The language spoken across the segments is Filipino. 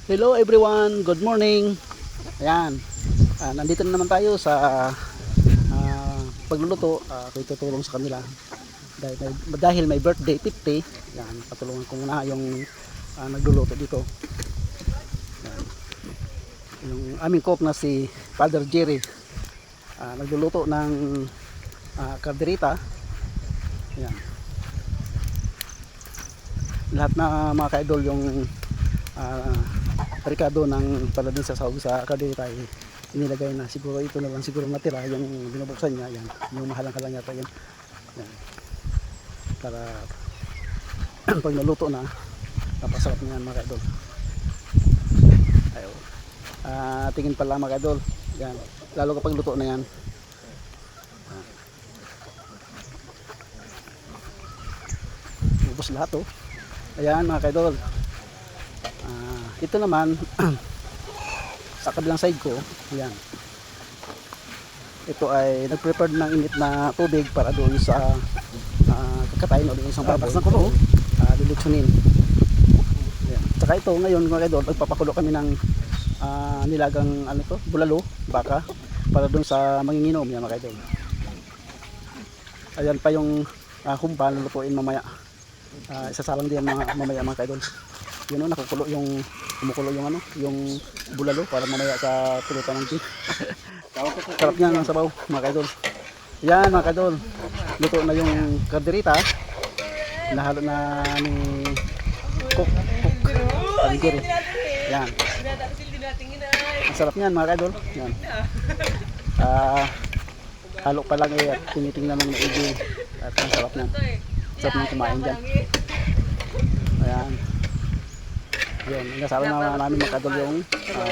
Hello everyone, good morning. Ayan, nandito na naman tayo sa pagluluto. Ako tutulong sa kanila dahil may birthday 50. Ayan, patulungan ko muna yung nagluluto dito. Ayan. Yung aming cook na si Father Jerry nagluluto ng karderita. Ayan. Lahat na mga ka-idol yung Ricardo ng paladin sa sahog sa karderita ay inilagay na. Siguro ito na lang siguro natira yung binubuksan niya. Yan, yung mahalang-halang yata yan. Yan. Para pag naluto na napasarap na yan mga kaidol. Ayaw. Tingin pa lang mga kaidol. Yan. Lalo kapag luto na yan. Ubos lahat oh. Ayan mga kaidol. Ito naman sa kabilang side ko, yan. Ito ay nag-prepare ng init na tubig para doon sa kakatayin ulit isang baboy. Lilutsunin. Yan. Tsaka ito ngayon mga kaidol, magpapakulo kami ng nilagang bulalo, baka para doon sa manginginom yan mga kaidol. Ayan pa yung humba lulutuin mamaya. Isasalang din mamaya mga kaidol. Yun o, kumukulo yung bulalo para mamaya sa pulutan ng tea. Sarap niyan ng sabaw mga kaidol. Yan mga kaidol, luto na yung karderita. Nahalo na ni cook Jerry. Yan, ang sarap niyan mga kaidol. Yan, halo pa lang at tinitingnan ng maigi at ang sarap niyan. Sarap nang kumain dyan. Ayan. Yun, inasabi na namin mga kadol yung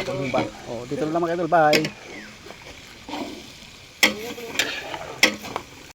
paghumba. Dito na lang mga kadol, bye!